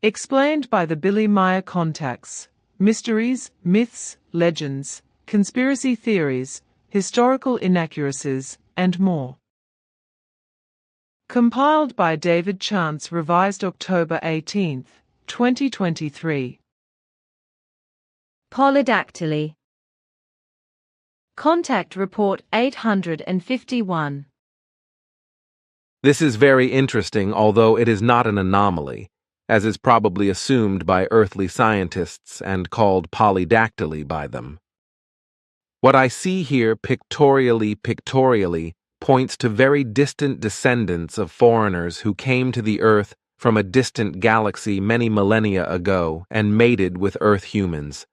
Explained by the Billy Meier contacts, mysteries, myths, legends, conspiracy theories, historical inaccuracies, and more. Compiled by David Chance, revised October 18, 2023. Polydactyly. Contact Report 851. This is very interesting, although it is not an anomaly, as is probably assumed by earthly scientists and called polydactyly by them. What I see here pictorially points to very distant descendants of foreigners who came to the Earth from a distant galaxy many millennia ago and mated with Earth humans,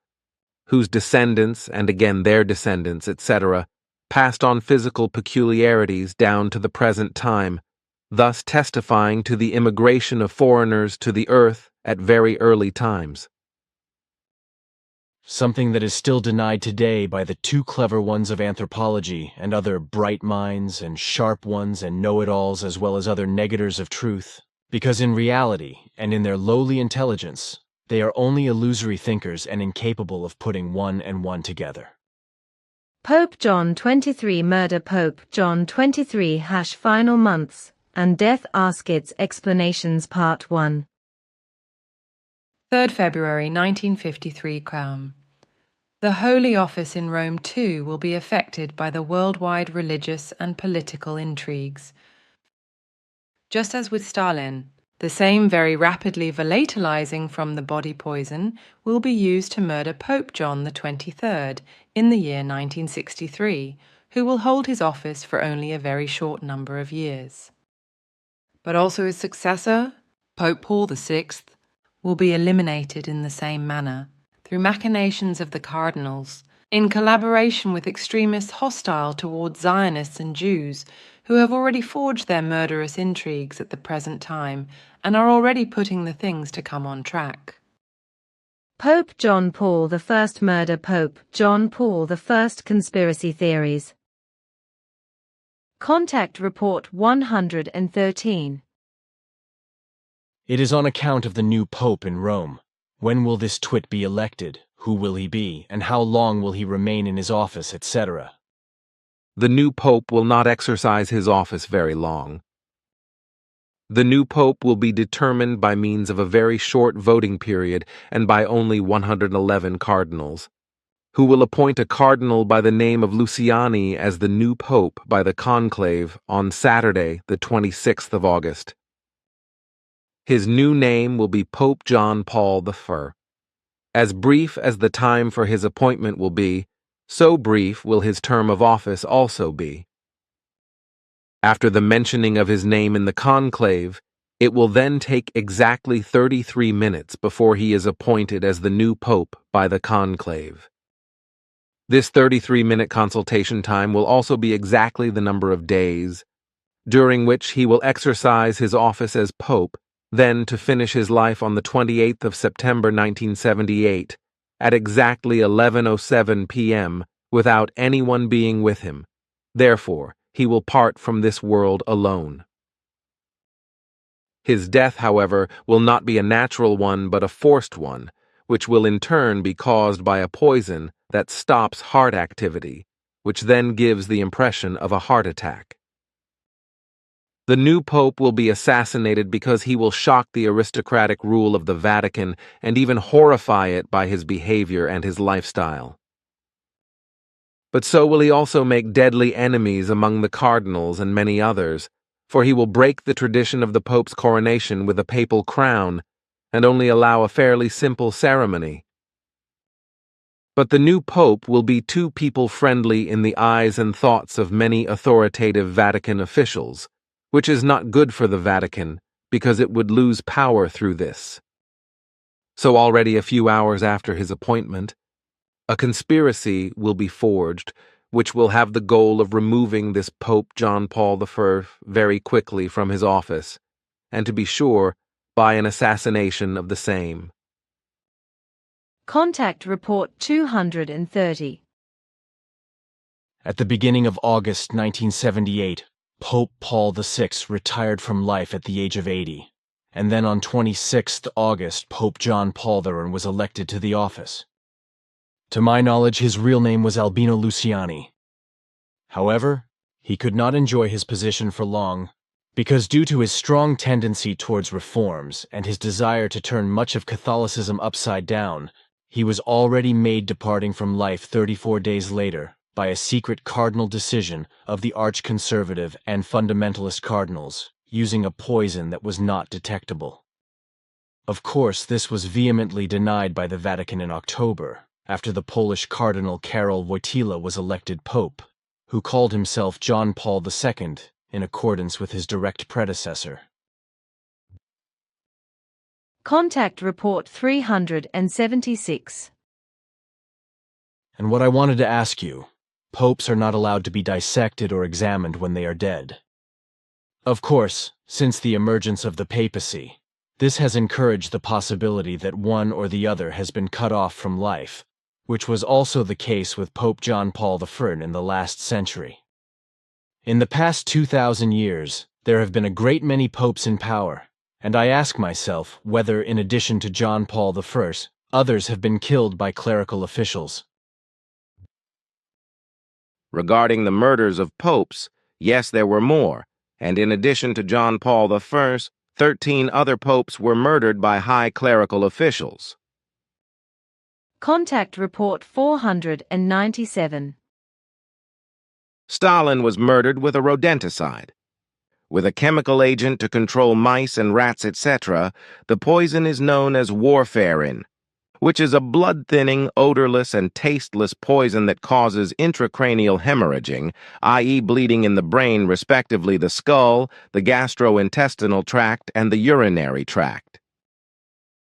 whose descendants, and again their descendants, etc., passed on physical peculiarities down to the present time, thus testifying to the immigration of foreigners to the Earth at very early times. Something that is still denied today by the too clever ones of anthropology and other bright minds and sharp ones and know-it-alls, as well as other negators of truth, because in reality and in their lowly intelligence, they are only illusory thinkers and incapable of putting one and one together. Pope John 23 murder. Pope John 23 # final months and death. Ask its explanations. Part 1. 3rd February 1953 Crown. The Holy Office in Rome too will be affected by the worldwide religious and political intrigues. Just as with Stalin, the same very rapidly volatilizing from the body poison will be used to murder Pope John the 23rd in the year 1963, who will hold his office for only a very short number of years. But also his successor, Pope Paul VI, will be eliminated in the same manner, through machinations of the cardinals, in collaboration with extremists hostile towards Zionists and Jews, who have already forged their murderous intrigues at the present time and are already putting the things to come on track. Pope John Paul I murder. Pope John Paul I conspiracy theories. Contact Report 113. It is on account of the new pope in Rome. When will this twit be elected? Who will he be? And how long will he remain in his office, etc.? The new pope will not exercise his office very long. The new pope will be determined by means of a very short voting period and by only 111 cardinals, who will appoint a cardinal by the name of Luciani as the new pope by the conclave on Saturday, the 26th of August. His new name will be Pope John Paul I. As brief as the time for his appointment will be, so brief will his term of office also be. After the mentioning of his name in the conclave, it will then take exactly 33 minutes before he is appointed as the new pope by the conclave. This 33-minute consultation time will also be exactly the number of days, during which he will exercise his office as pope, then to finish his life on the 28th of September 1978, at exactly 11:07 p.m., without anyone being with him. Therefore, he will part from this world alone. His death, however, will not be a natural one but a forced one, which will in turn be caused by a poison that stops heart activity, which then gives the impression of a heart attack. The new pope will be assassinated because he will shock the aristocratic rule of the Vatican and even horrify it by his behavior and his lifestyle. But so will he also make deadly enemies among the cardinals and many others, for he will break the tradition of the pope's coronation with a papal crown and only allow a fairly simple ceremony. But the new pope will be too people-friendly in the eyes and thoughts of many authoritative Vatican officials, which is not good for the Vatican, because it would lose power through this. So already a few hours after his appointment, a conspiracy will be forged, which will have the goal of removing this Pope John Paul I very quickly from his office, and to be sure, by an assassination of the same. Contact Report 230. At the beginning of August 1978, Pope Paul VI retired from life at the age of 80. and then on 26th August, Pope John Paul II was elected to the office. To my knowledge, his real name was Albino Luciani. However, he could not enjoy his position for long, because due to his strong tendency towards reforms and his desire to turn much of Catholicism upside down, he was already made departing from life 34 days later by a secret cardinal decision of the arch-conservative and fundamentalist cardinals, using a poison that was not detectable. Of course, this was vehemently denied by the Vatican in October, after the Polish Cardinal Karol Wojtyla was elected pope, who called himself John Paul II in accordance with his direct predecessor. Contact Report 376. And what I wanted to ask you, popes are not allowed to be dissected or examined when they are dead. Of course, since the emergence of the papacy, this has encouraged the possibility that one or the other has been cut off from life, which was also the case with Pope John Paul I in the last century. In the past 2,000 years, there have been a great many popes in power, and I ask myself whether, in addition to John Paul I, others have been killed by clerical officials. Regarding the murders of popes, yes, there were more, and in addition to John Paul I, 13 other popes were murdered by high clerical officials. Contact Report 497. Stalin was murdered with a rodenticide. With a chemical agent to control mice and rats, etc., the poison is known as warfarin, which is a blood-thinning, odorless, and tasteless poison that causes intracranial hemorrhaging, i.e. bleeding in the brain, respectively the skull, the gastrointestinal tract, and the urinary tract.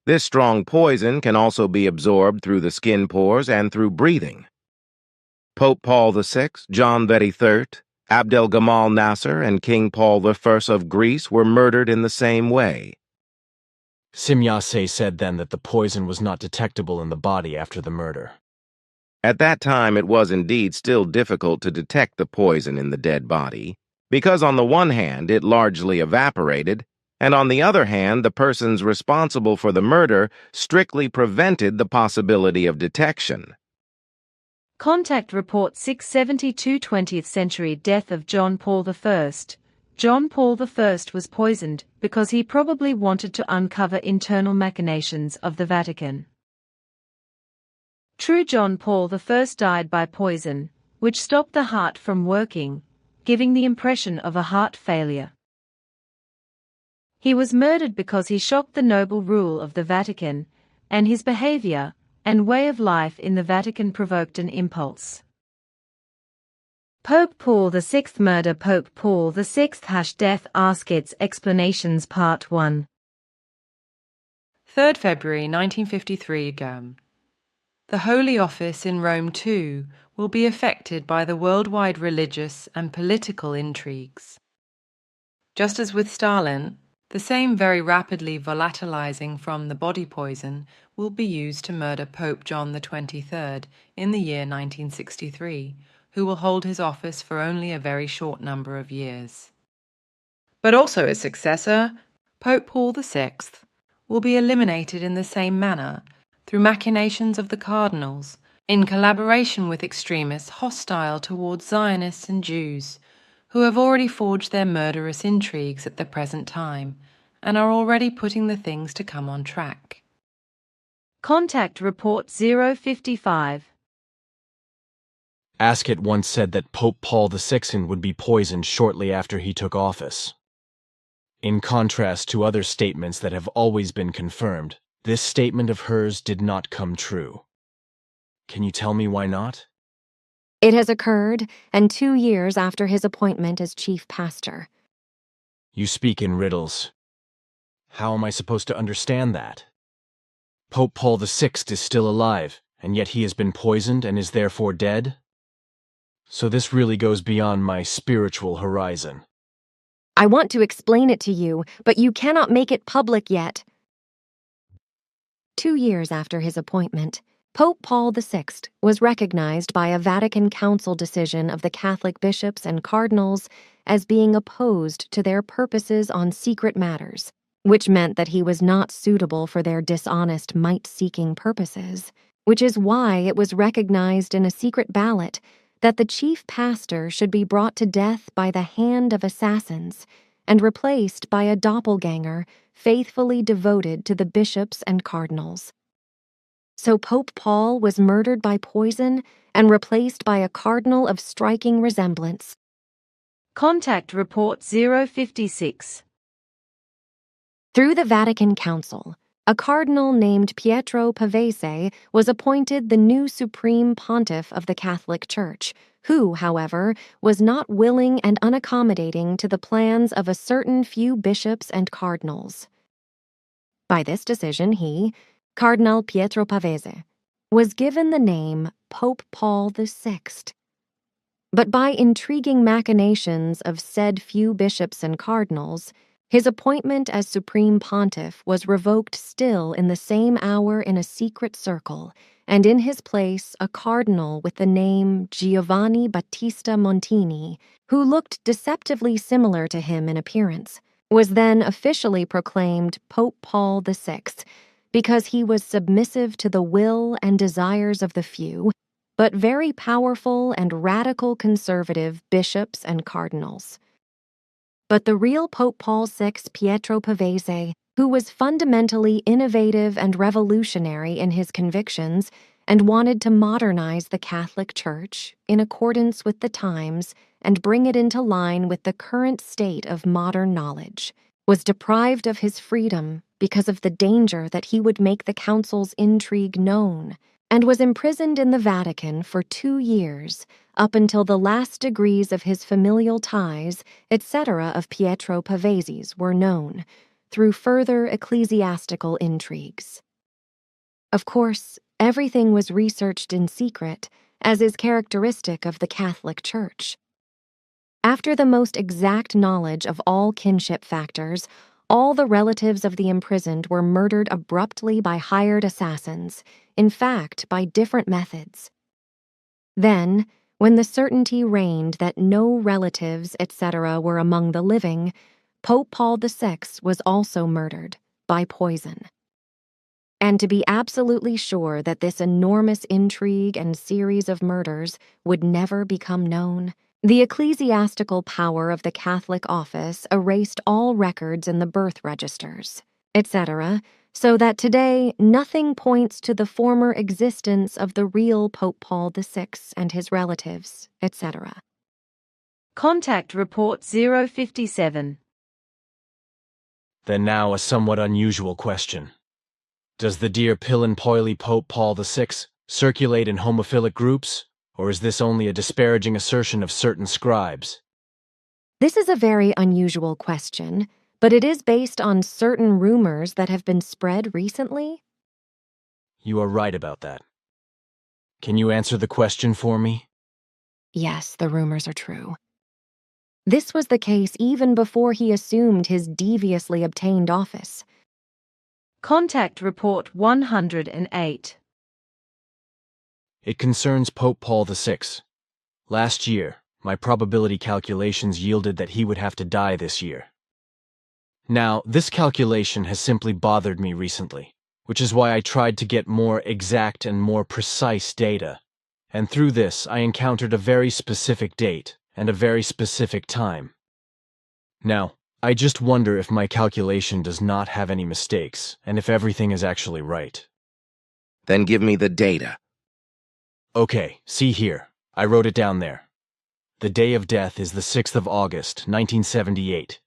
This strong poison can also be absorbed through the skin pores and through breathing. Pope Paul VI, John XXIII, Abdel Gamal Nasser, and King Paul I of Greece were murdered in the same way. Simyase said then that the poison was not detectable in the body after the murder. At that time, it was indeed still difficult to detect the poison in the dead body, because on the one hand it largely evaporated, and on the other hand the persons responsible for the murder strictly prevented the possibility of detection. Contact Report 672 20th century death of John Paul I. John Paul I was poisoned because he probably wanted to uncover internal machinations of the Vatican. True, John Paul I died by poison, which stopped the heart from working, giving the impression of a heart failure. He was murdered because he shocked the noble rule of the Vatican, and his behavior and way of life in the Vatican provoked an impulse. Pope Paul VI murder. Pope Paul VI / death ask its explanations. Part 1. 3rd February 1953 The Holy Office in Rome too will be affected by the worldwide religious and political intrigues. Just as with Stalin, the same very rapidly volatilizing from the body poison will be used to murder Pope John XXIII in the year 1963, who will hold his office for only a very short number of years. But also his successor, Pope Paul VI, will be eliminated in the same manner through machinations of the cardinals, in collaboration with extremists hostile towards Zionists and Jews, who have already forged their murderous intrigues at the present time, and are already putting the things to come on track. Contact Report 055. Ascot once said that Pope Paul VI would be poisoned shortly after he took office. In contrast to other statements that have always been confirmed, this statement of hers did not come true. Can you tell me why not? It has occurred, and 2 years after his appointment as chief pastor. You speak in riddles. How am I supposed to understand that? Pope Paul VI is still alive, and yet he has been poisoned and is therefore dead? So this really goes beyond my spiritual horizon. I want to explain it to you, but you cannot make it public yet. 2 years after his appointment, Pope Paul VI was recognized by a Vatican Council decision of the Catholic bishops and cardinals as being opposed to their purposes on secret matters, which meant that he was not suitable for their dishonest might-seeking purposes, which is why it was recognized in a secret ballot that the chief pastor should be brought to death by the hand of assassins and replaced by a doppelganger faithfully devoted to the bishops and cardinals. So Pope Paul was murdered by poison and replaced by a cardinal of striking resemblance. Contact Report 056. Through the Vatican Council, a cardinal named Pietro Pavese was appointed the new supreme pontiff of the Catholic Church, who, however, was not willing and unaccommodating to the plans of a certain few bishops and cardinals. By this decision, he, Cardinal Pietro Pavese, was given the name Pope Paul VI. But by intriguing machinations of said few bishops and cardinals, his appointment as Supreme Pontiff was revoked still in the same hour in a secret circle, and in his place a cardinal with the name Giovanni Battista Montini, who looked deceptively similar to him in appearance, was then officially proclaimed Pope Paul VI because he was submissive to the will and desires of the few, but very powerful and radical conservative bishops and cardinals. But the real Pope Paul VI, Pietro Pavese, who was fundamentally innovative and revolutionary in his convictions and wanted to modernize the Catholic Church in accordance with the times and bring it into line with the current state of modern knowledge, was deprived of his freedom because of the danger that he would make the Council's intrigue known, and was imprisoned in the Vatican for 2 years, up until the last degrees of his familial ties, etc. of Pietro Pavese's were known, through further ecclesiastical intrigues. Of course, everything was researched in secret, as is characteristic of the Catholic Church. After the most exact knowledge of all kinship factors, all the relatives of the imprisoned were murdered abruptly by hired assassins, in fact, by different methods. Then, when the certainty reigned that no relatives, etc., were among the living, Pope Paul VI was also murdered by poison. And to be absolutely sure that this enormous intrigue and series of murders would never become known, the ecclesiastical power of the Catholic office erased all records in the birth registers, etc., so that today nothing points to the former existence of the real Pope Paul VI and his relatives, etc. Contact Report 057. Then now a somewhat unusual question. Does the dear pill-and-poily Pope Paul VI circulate in homophilic groups, or is this only a disparaging assertion of certain scribes? This is a very unusual question, but it is based on certain rumors that have been spread recently. You are right about that. Can you answer the question for me? Yes, the rumors are true. This was the case even before he assumed his deviously obtained office. Contact Report 108. It concerns Pope Paul VI. Last year, my probability calculations yielded that he would have to die this year. Now, this calculation has simply bothered me recently, which is why I tried to get more exact and more precise data. And through this, I encountered a very specific date and a very specific time. Now, I just wonder if my calculation does not have any mistakes, and if everything is actually right. Then give me the data. Okay, see here. I wrote it down there. The day of death is the 6th of August, 1978.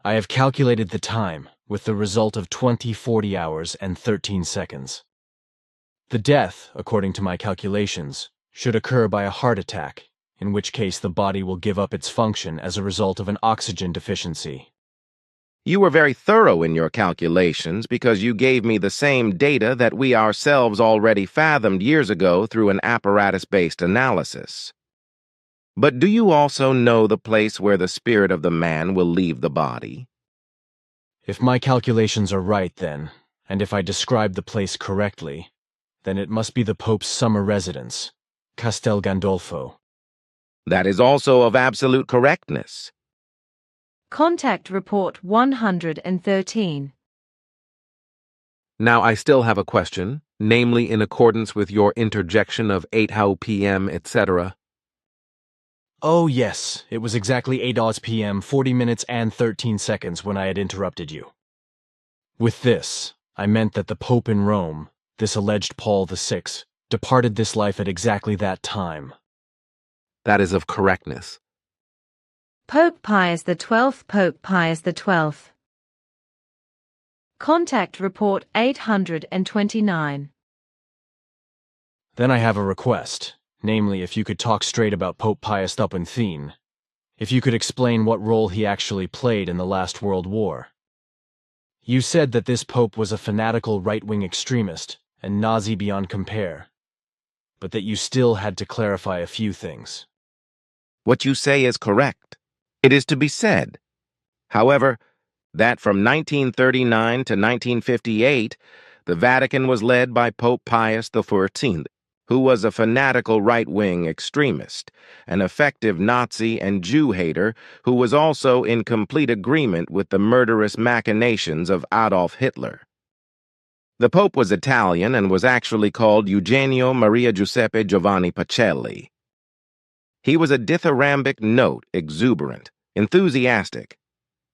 I have calculated the time, with the result of 20:40 hours and 13 seconds. The death, according to my calculations, should occur by a heart attack, in which case the body will give up its function as a result of an oxygen deficiency. You were very thorough in your calculations because you gave me the same data that we ourselves already fathomed years ago through an apparatus-based analysis. But do you also know the place where the spirit of the man will leave the body? If my calculations are right, then, and if I describe the place correctly, then it must be the Pope's summer residence, Castel Gandolfo. That is also of absolute correctness. Contact Report 113. Now I still have a question, namely in accordance with your interjection of 8 how p.m., etc. Oh yes, it was exactly 8 hours p.m., 40 minutes and 13 seconds when I had interrupted you. With this, I meant that the Pope in Rome, this alleged Paul VI, departed this life at exactly that time. That is of correctness. Pope Pius XII. Pope Pius XII. Contact Report 829. Then I have a request, namely if you could talk straight about Pope Pius XIII. If you could explain what role he actually played in the last World War. You said that this pope was a fanatical right-wing extremist and Nazi beyond compare, but that you still had to clarify a few things. What you say is correct. It is to be said. However, that from 1939 to 1958, the Vatican was led by Pope Pius XIV, who was a fanatical right-wing extremist, an effective Nazi and Jew hater who was also in complete agreement with the murderous machinations of Adolf Hitler. The Pope was Italian and was actually called Eugenio Maria Giuseppe Giovanni Pacelli. He was a dithyrambic note, exuberant, enthusiastic,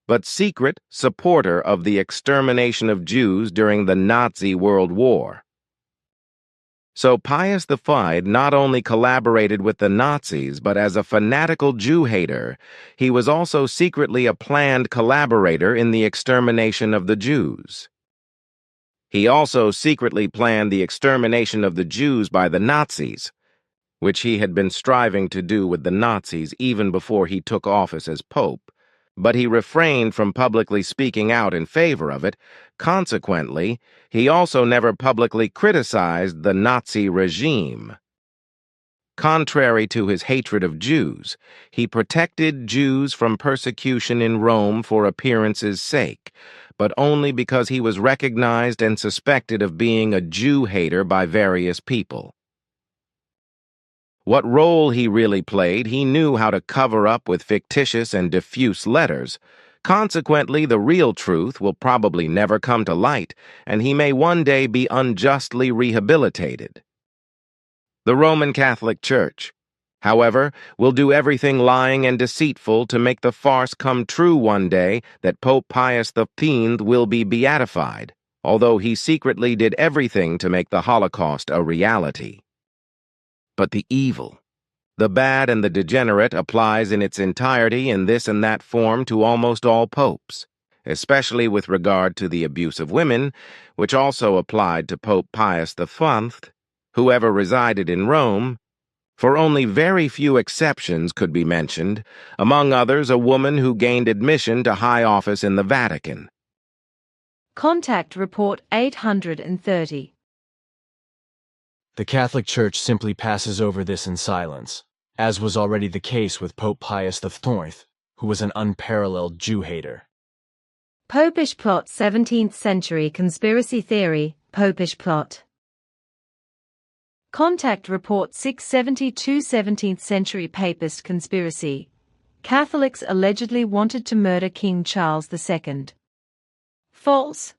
but secret supporter of the extermination of Jews during the Nazi World War. So Pius V not only collaborated with the Nazis, but as a fanatical Jew hater, he was also secretly a planned collaborator in the extermination of the Jews. He also secretly planned the extermination of the Jews by the Nazis, which he had been striving to do with the Nazis even before he took office as Pope, but he refrained from publicly speaking out in favor of it. Consequently, he also never publicly criticized the Nazi regime. Contrary to his hatred of Jews, he protected Jews from persecution in Rome for appearance's sake, but only because he was recognized and suspected of being a Jew hater by various people. What role he really played, he knew how to cover up with fictitious and diffuse letters. Consequently, the real truth will probably never come to light, and he may one day be unjustly rehabilitated. The Roman Catholic Church, however, will do everything lying and deceitful to make the farce come true one day that Pope Pius X will be beatified, although he secretly did everything to make the Holocaust a reality. But the evil, the bad and the degenerate applies in its entirety in this and that form to almost all popes, especially with regard to the abuse of women, which also applied to Pope Pius V, who ever resided in Rome, for only very few exceptions could be mentioned, among others a woman who gained admission to high office in the Vatican. Contact Report 830. The Catholic Church simply passes over this in silence, as was already the case with Pope Pius IV, who was an unparalleled Jew hater. Popish plot 17th century conspiracy theory, Popish plot. Contact Report 672 17th century papist conspiracy. Catholics allegedly wanted to murder King Charles II. False.